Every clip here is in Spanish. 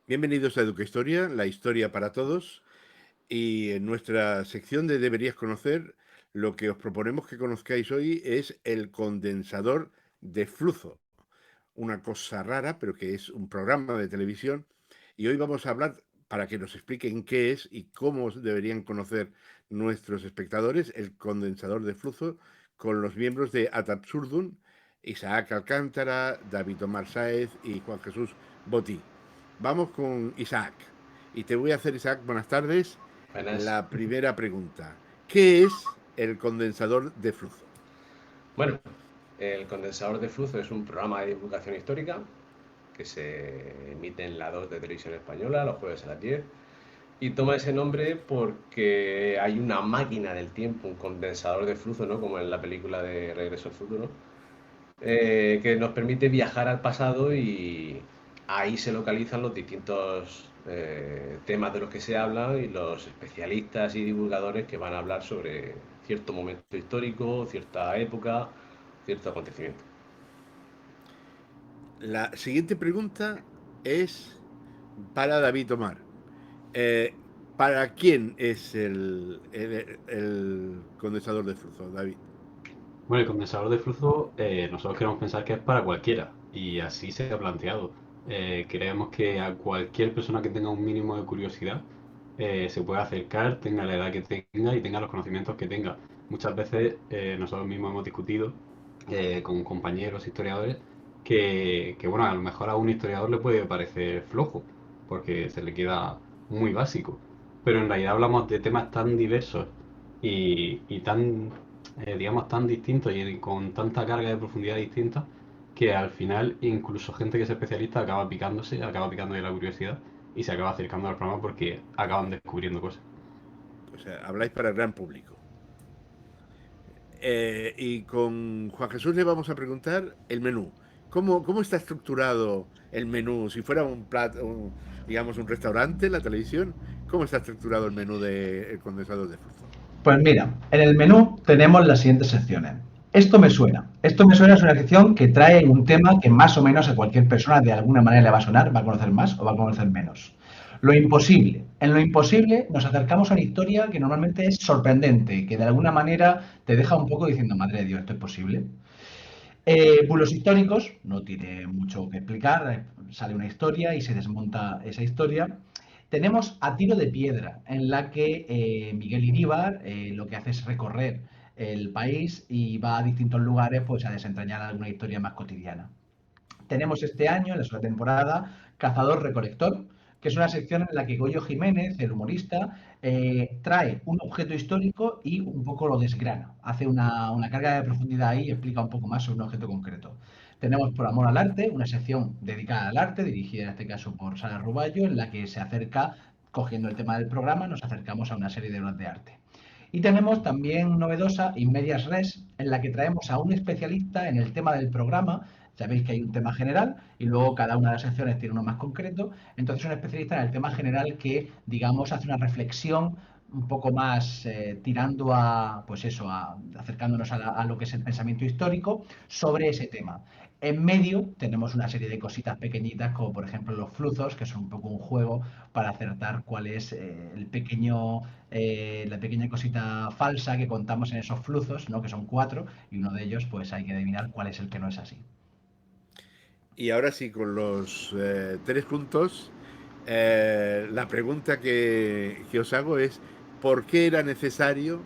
Bienvenidos a Educahistoria, la historia para todos. Y en nuestra sección de Deberías conocer, lo que os proponemos que conozcáis hoy es el condensador de flujo. Una cosa rara, pero que es un programa de televisión. Y hoy vamos a hablar para que nos expliquen qué es y cómo deberían conocer nuestros espectadores el condensador de flujo con los miembros de Ad Absurdum, Isaac Alcántara, David Omar Sáez y Juan Jesús Botí. Vamos con Isaac. Y te voy a hacer, Isaac, buenas tardes. Buenas. La primera pregunta. ¿Qué es el condensador de flujo? Bueno, el condensador de flujo es un programa de divulgación histórica que se emite en la 2 de Televisión Española los jueves a las 10 y toma ese nombre porque hay una máquina del tiempo, un condensador de flujo, ¿no? Como en la película de Regreso al Futuro, que nos permite viajar al pasado y ahí se localizan los distintos temas de los que se hablan y los especialistas y divulgadores que van a hablar sobre cierto momento histórico, cierta época, cierto acontecimiento. La siguiente pregunta es para David Omar. Eh, ¿Para quién es el condensador de flujo, David? Bueno, el condensador de flujo, nosotros queremos pensar que es para cualquiera, y así se ha planteado. Creemos que a cualquier persona que tenga un mínimo de curiosidad se puede acercar, tenga la edad que tenga y tenga los conocimientos que tenga. Muchas veces nosotros mismos hemos discutido con compañeros historiadores que, bueno, a lo mejor a un historiador le puede parecer flojo, porque se le queda muy básico. Pero en realidad hablamos de temas tan diversos y tan, digamos, tan distintos y con tanta carga de profundidad distinta que al final incluso gente que es especialista acaba picando de la curiosidad y se acaba acercando al programa porque acaban descubriendo cosas. O sea, habláis para el gran público. Y con Juan Jesús le vamos a preguntar el menú. ¿Cómo está estructurado el menú? Si fuera un plato, digamos, un restaurante, la televisión, ¿cómo está estructurado el menú del condensador de flujo? Pues mira, en el menú tenemos las siguientes secciones. Esto me suena. Esto me suena es una sección que trae un tema que más o menos a cualquier persona de alguna manera le va a sonar, va a conocer más o va a conocer menos. Lo imposible. En lo imposible nos acercamos a una historia que normalmente es sorprendente, que de alguna manera te deja un poco diciendo, madre de Dios, ¿esto es posible? Bulos históricos, no tiene mucho que explicar, sale una historia y se desmonta esa historia. Tenemos A Tiro de Piedra, en la que Miguel Iríbar lo que hace es recorrer el país y va a distintos lugares pues, a desentrañar alguna historia más cotidiana. Tenemos este año, en la segunda temporada, Cazador-Recolector, que es una sección en la que Goyo Jiménez, el humorista, trae un objeto histórico y un poco lo desgrana. Hace una carga de profundidad ahí y explica un poco más sobre un objeto concreto. Tenemos Por Amor al Arte, una sección dedicada al arte, dirigida en este caso por Sara Ruballo, en la que se acerca, cogiendo el tema del programa, nos acercamos a una serie de obras de arte. Y tenemos también novedosa In Medias Res, en la que traemos a un especialista en el tema del programa. Sabéis que hay un tema general y luego cada una de las secciones tiene uno más concreto. Entonces, un especialista en el tema general que, digamos, hace una reflexión un poco más tirando a, pues eso, acercándonos a lo que es el pensamiento histórico sobre ese tema. En medio tenemos una serie de cositas pequeñitas, como por ejemplo los fluzos, que son un poco un juego para acertar cuál es la pequeña cosita falsa que contamos en esos fluzos, ¿no? Que son 4, y uno de ellos, pues hay que adivinar cuál es el que no es así. Y ahora sí, con los 3 puntos, la pregunta que os hago es, ¿por qué era necesario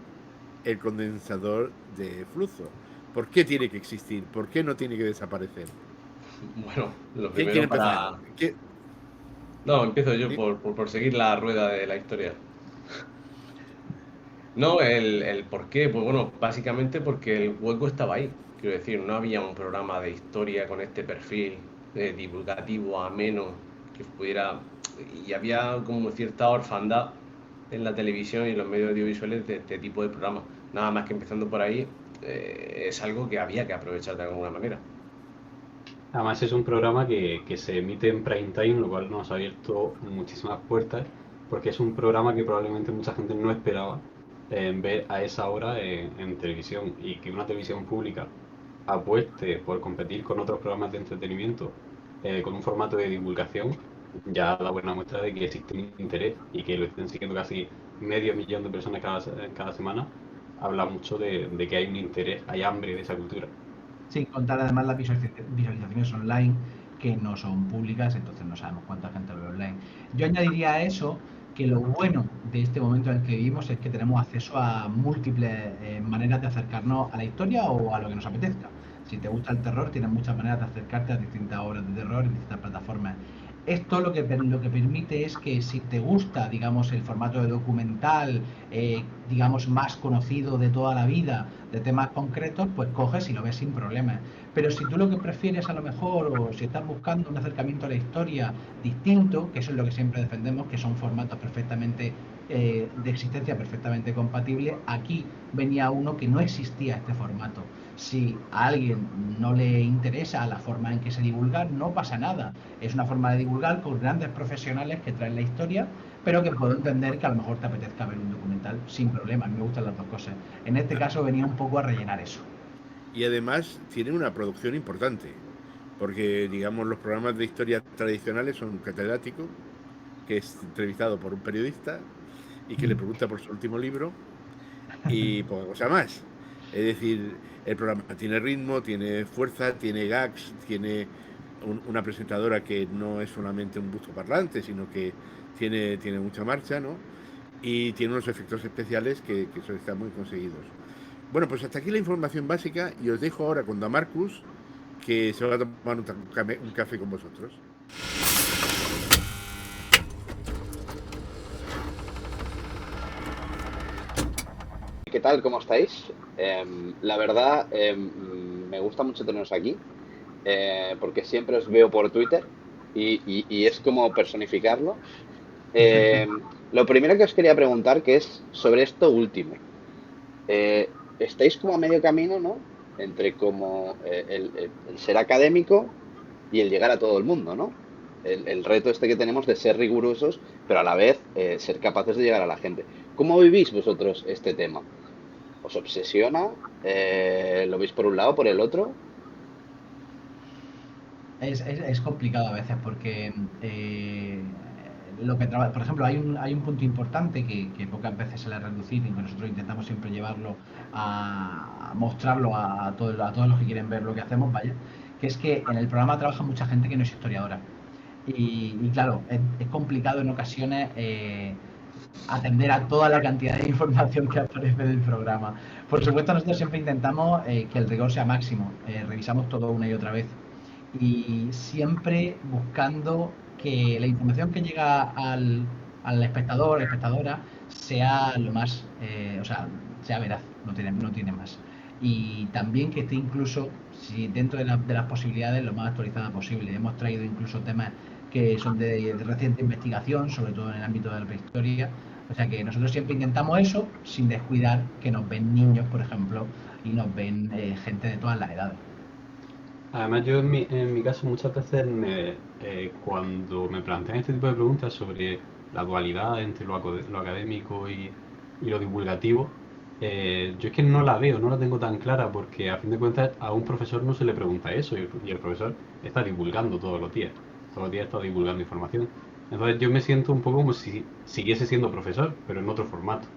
el condensador de flujo? ¿Por qué tiene que existir? ¿Por qué no tiene que desaparecer? Bueno, lo ¿Quién primero quiere empezar? para... No, empiezo yo por seguir la rueda de la historia. No, el por qué, pues bueno, básicamente porque el hueco estaba ahí. Quiero decir, no había un programa de historia con este perfil divulgativo, ameno, que pudiera... Y había como cierta orfandad en la televisión y en los medios audiovisuales de este tipo de programas. Nada más que empezando por ahí, es algo que había que aprovechar de alguna manera. Además es un programa que se emite en prime time, lo cual nos ha abierto muchísimas puertas, porque es un programa que probablemente mucha gente no esperaba ver a esa hora en televisión, y que una televisión pública apueste por competir con otros programas de entretenimiento con un formato de divulgación, ya da buena muestra de que existe un interés y que lo estén siguiendo casi medio millón de personas cada semana, habla mucho de que hay un interés, hay hambre de esa cultura. Sin contar además las visualizaciones online que no son públicas, entonces no sabemos cuánta gente lo ve online. Yo añadiría a eso que lo bueno de este momento en el que vivimos es que tenemos acceso a múltiples maneras de acercarnos a la historia o a lo que nos apetezca. Si te gusta el terror, tienes muchas maneras de acercarte a distintas obras de terror en distintas plataformas. Esto lo que permite es que si te gusta, digamos, el formato de documental, digamos, más conocido de toda la vida, de temas concretos, pues coges y lo ves sin problemas. Pero si tú lo que prefieres a lo mejor, o si estás buscando un acercamiento a la historia distinto, que eso es lo que siempre defendemos, que son formatos perfectamente de existencia perfectamente compatible, aquí venía uno que no existía este formato. Si a alguien no le interesa la forma en que se divulga, no pasa nada. Es una forma de divulgar con grandes profesionales que traen la historia, pero que puedo entender que a lo mejor te apetezca ver un documental sin problema. A mí me gustan las dos cosas. En este caso venía un poco a rellenar eso. Y además tiene una producción importante, porque digamos los programas de historia tradicionales son un catedrático que es entrevistado por un periodista y que le pregunta por su último libro y poca cosa más. Es decir, el programa tiene ritmo, tiene fuerza, tiene gags, tiene una presentadora que no es solamente un busto parlante, sino que tiene mucha marcha, ¿no? Y tiene unos efectos especiales que están muy conseguidos. Bueno, pues hasta aquí la información básica y os dejo ahora con Damarcus, que se va a tomar un café con vosotros. ¿Qué tal? ¿Cómo estáis? La verdad, me gusta mucho teneros aquí, porque siempre os veo por Twitter y es como personificarlo. Lo primero que os quería preguntar, que es sobre esto último. Estáis como a medio camino, ¿no? Entre como el ser académico y el llegar a todo el mundo, ¿no? El reto este que tenemos de ser rigurosos, pero a la vez ser capaces de llegar a la gente. ¿Cómo vivís vosotros este tema? ¿Os obsesiona? ¿Lo veis por un lado, por el otro? Es complicado a veces porque por ejemplo, hay un punto importante que pocas veces se le reducir y que nosotros intentamos siempre llevarlo a mostrarlo a todos los que quieren ver lo que hacemos, vaya, que es que en el programa trabaja mucha gente que no es historiadora. Y claro, es complicado en ocasiones atender a toda la cantidad de información que aparece del programa. Por supuesto, nosotros siempre intentamos que el rigor sea máximo. Revisamos todo una y otra vez. Y siempre buscando que la información que llega al espectador, espectadora, sea lo más, o sea, sea veraz, no tiene más. Y también que esté incluso, si dentro de las posibilidades, lo más actualizada posible. Hemos traído incluso temas que son de reciente investigación, sobre todo en el ámbito de la prehistoria. O sea que nosotros siempre intentamos eso sin descuidar que nos ven niños, por ejemplo, y nos ven gente de todas las edades. Además, yo en mi caso muchas veces cuando me plantean este tipo de preguntas sobre la dualidad entre lo académico y lo divulgativo, yo es que no la veo, no la tengo tan clara porque a fin de cuentas a un profesor no se le pregunta eso y el profesor está divulgando todos los días está divulgando información. Entonces yo me siento un poco como si siguiese siendo profesor, pero en otro formato.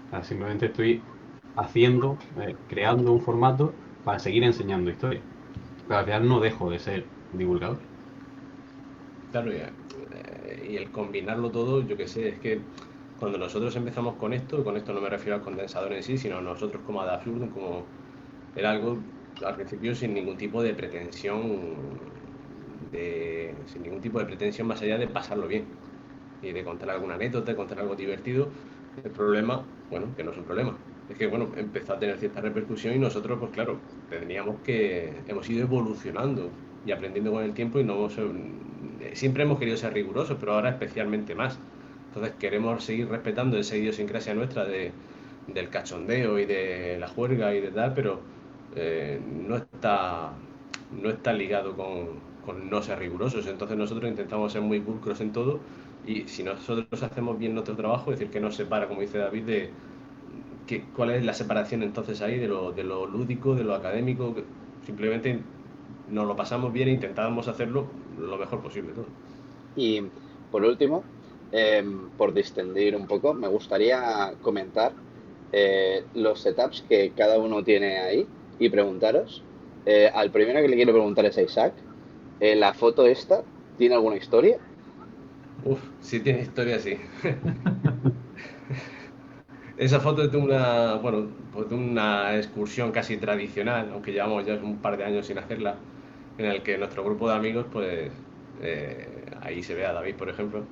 O sea, simplemente estoy creando un formato para seguir enseñando historia. Pero al final no dejo de ser divulgador. Claro, y el combinarlo todo, yo qué sé, es que cuando nosotros empezamos con esto no me refiero al condensador en sí, sino nosotros como Ad Absurdum, como era algo al principio sin ningún tipo de pretensión, sin ningún tipo de pretensión más allá de pasarlo bien y de contar alguna anécdota, de contar algo divertido. El problema, bueno, que no es un problema, es que bueno, empezó a tener cierta repercusión y nosotros, pues claro, hemos ido evolucionando y aprendiendo con el tiempo y siempre hemos querido ser rigurosos, pero ahora especialmente más. Entonces queremos seguir respetando esa idiosincrasia nuestra del cachondeo y de la juerga y de tal, pero no está ligado con no ser rigurosos. Entonces nosotros intentamos ser muy pulcros en todo y si nosotros hacemos bien nuestro trabajo, es decir, que nos separa, como dice David, cuál es la separación entonces ahí de lo lúdico, de lo académico. Simplemente nos lo pasamos bien e intentamos hacerlo lo mejor posible todo. Y por último, por distender un poco, me gustaría comentar los setups que cada uno tiene ahí y preguntaros. Al primero que le quiero preguntar es a Isaac. ¿La foto esta tiene alguna historia? Uf, sí tiene historia, sí. Esa foto es de una, bueno, pues de una excursión casi tradicional, aunque llevamos ya un par de años sin hacerla, en el que nuestro grupo de amigos, pues ahí se ve a David, por ejemplo.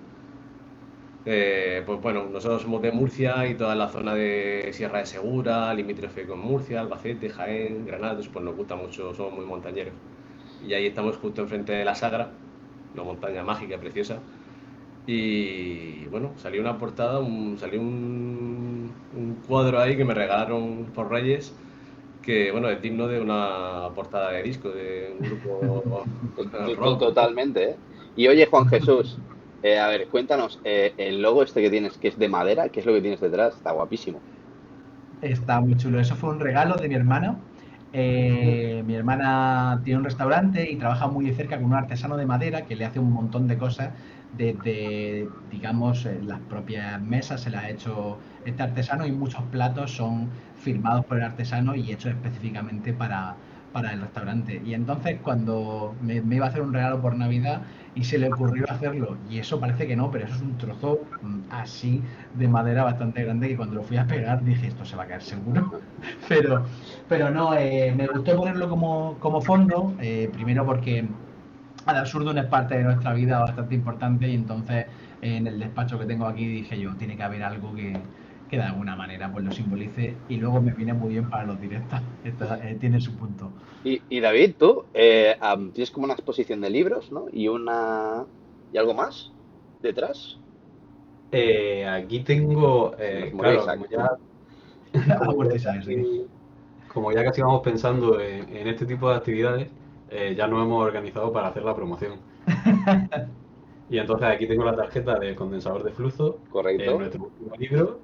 Pues bueno, nosotros somos de Murcia y toda la zona de Sierra de Segura, limítrofe con Murcia, Albacete, Jaén, Granada, pues nos gusta mucho, somos muy montañeros. Y ahí estamos justo enfrente de la Sagra, una montaña mágica, preciosa. Y bueno, salió una portada, salió un cuadro ahí que me regalaron por Reyes, que bueno, es digno de una portada de disco, de un grupo rock. Totalmente, ¿eh? Y oye, Juan Jesús, a ver, cuéntanos, el logo este que tienes, que es de madera, ¿qué es lo que tienes detrás? Está guapísimo. Está muy chulo. Eso fue un regalo de mi hermana. Mi hermana tiene un restaurante y trabaja muy de cerca con un artesano de madera que le hace un montón de cosas. Desde, digamos, las propias mesas se las ha hecho este artesano y muchos platos son firmados por el artesano y hechos específicamente para el restaurante. Y entonces cuando me iba a hacer un regalo por Navidad y se le ocurrió hacerlo, y eso parece que no, pero eso es un trozo así de madera bastante grande que cuando lo fui a pegar dije esto se va a caer seguro. pero, pero no, me gustó ponerlo como fondo, primero porque Ad Absurdum es parte de nuestra vida bastante importante y entonces en el despacho que tengo aquí dije yo, tiene que haber algo que de alguna manera pues lo simbolice y luego me viene muy bien para los directos. Esto tiene su punto. Y David, tú tienes como una exposición de libros, ¿no? ¿Y algo más detrás? Aquí tengo, Nos moría claro, Isaac. Ha muerto Isaac, sí. como ya casi vamos pensando en este tipo de actividades, ya nos hemos organizado para hacer la promoción. Y entonces aquí tengo la tarjeta del condensador de flujo, Correcto. nuestro último libro,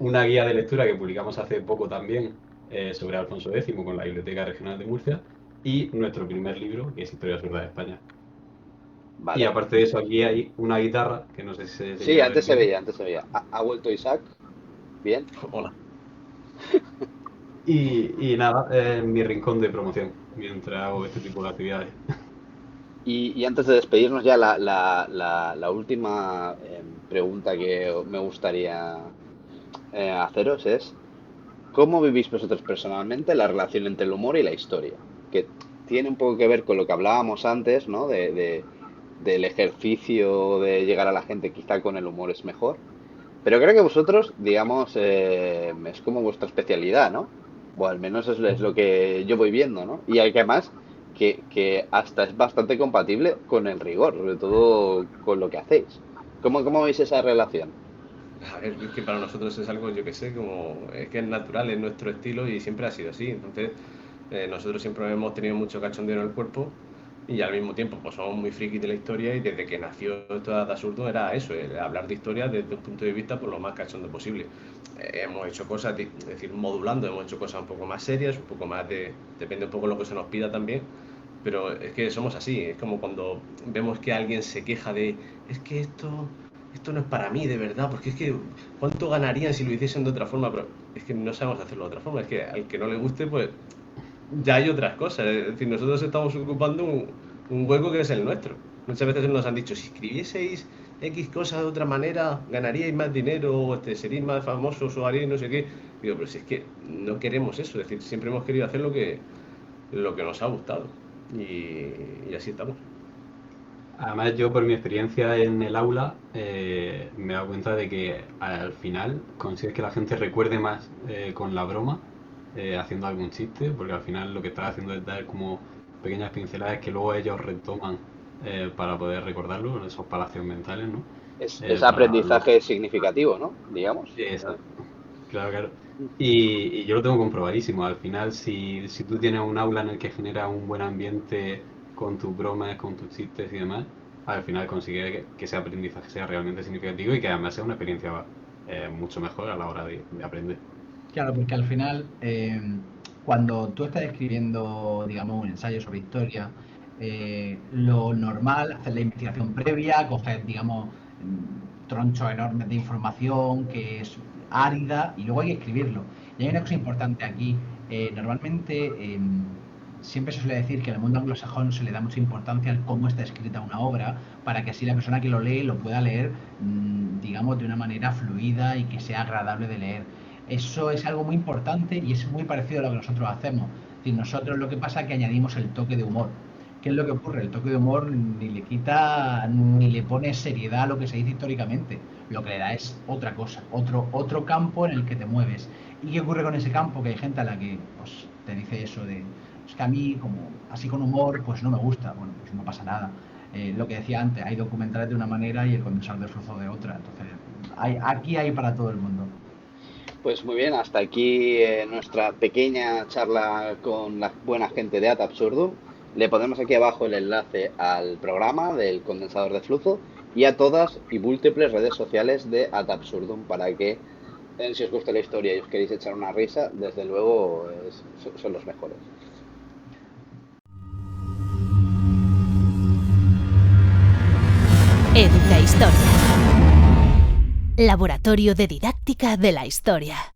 una guía de lectura que publicamos hace poco también sobre Alfonso X con la Biblioteca Regional de Murcia y nuestro primer libro, que es Historia Absurda de España. Y Vale. aparte de eso, aquí hay una guitarra, que no sé si se Sí, llega a ver antes se bien. veía, antes se veía. ¿Ha vuelto Isaac? Bien. Hola. Y nada, mi rincón de promoción, mientras hago este tipo de actividades. Y antes de despedirnos ya, la última pregunta que me gustaría haceros es, ¿cómo vivís vosotros personalmente la relación entre el humor y la historia? Que tiene un poco que ver con lo que hablábamos antes, ¿no? Del ejercicio de llegar a la gente quizá con el humor es mejor. Pero creo que vosotros, digamos, es como vuestra especialidad, ¿no? O al menos es lo que yo voy viendo, ¿no? Y hay que más que hasta es bastante compatible con el rigor, sobre todo con lo que hacéis. ¿Cómo veis esa relación? A ver, es que para nosotros es algo, yo que sé, como es que es natural, es nuestro estilo y siempre ha sido así. Entonces, nosotros siempre hemos tenido mucho cachondeo en el cuerpo y al mismo tiempo pues somos muy frikis de la historia y desde que nació esto de absurdo era eso, hablar de historia desde un punto de vista por lo más cachondo posible. Hemos hecho cosas, es decir, modulando, hemos hecho cosas un poco más serias, un poco más depende un poco de lo que se nos pida también, pero es que somos así, es como cuando vemos que alguien se queja de, es que esto no es para mí de verdad, porque es que cuánto ganarían si lo hiciesen de otra forma, pero es que no sabemos hacerlo de otra forma, es que al que no le guste, pues ya hay otras cosas, es decir, nosotros estamos ocupando un hueco que es el nuestro. Muchas veces nos han dicho, si escribieseis X cosas de otra manera, ganaríais más dinero, o seríais más famosos, o haríais no sé qué. Digo, pero si es que no queremos eso, es decir, siempre hemos querido hacer lo que nos ha gustado. Y así estamos. Además, yo por mi experiencia en el aula me he dado cuenta de que al final consigues que la gente recuerde más con la broma, haciendo algún chiste, porque al final lo que estás haciendo es dar como pequeñas pinceladas que luego ellos retoman para poder recordarlo, esos palacios mentales, ¿no? Es Para luego. aprendizaje significativo, ¿no? Digamos. Exacto. Claro, claro. Y yo lo tengo comprobadísimo. Al final, si tú tienes un aula en el que genera un buen ambiente con tus bromas, con tus chistes y demás, al final consigue que ese aprendizaje sea realmente significativo y que además sea una experiencia mucho mejor a la hora de aprender. Claro, porque al final, cuando tú estás escribiendo, digamos, un ensayo sobre historia, lo normal, hacer la investigación previa, coger, digamos, tronchos enormes de información que es árida y luego hay que escribirlo. Y hay una cosa importante aquí. Normalmente siempre se suele decir que en el mundo anglosajón se le da mucha importancia al cómo está escrita una obra para que así la persona que lo lee lo pueda leer, digamos, de una manera fluida y que sea agradable de leer. Eso es algo muy importante y es muy parecido a lo que nosotros hacemos. Es decir, nosotros lo que pasa es que añadimos el toque de humor. ¿Qué es lo que ocurre? El toque de humor ni le quita ni le pone seriedad a lo que se dice históricamente. Lo que le da es otra cosa, otro campo en el que te mueves. ¿Y qué ocurre con ese campo? Que hay gente a la que pues, te dice eso de, es que a mí, como así con humor, pues no me gusta. Bueno, pues no pasa nada. Lo que decía antes, hay documentales de una manera y el condensador de flujo de otra. Entonces, aquí hay para todo el mundo. Pues muy bien, hasta aquí nuestra pequeña charla con la buena gente de Ad Absurdum. Le ponemos aquí abajo el enlace al programa del condensador de flujo y a todas y múltiples redes sociales de Ad Absurdum para que, si os gusta la historia y os queréis echar una risa, desde luego son los mejores. Educa Historia. Laboratorio de Didáctica de la Historia.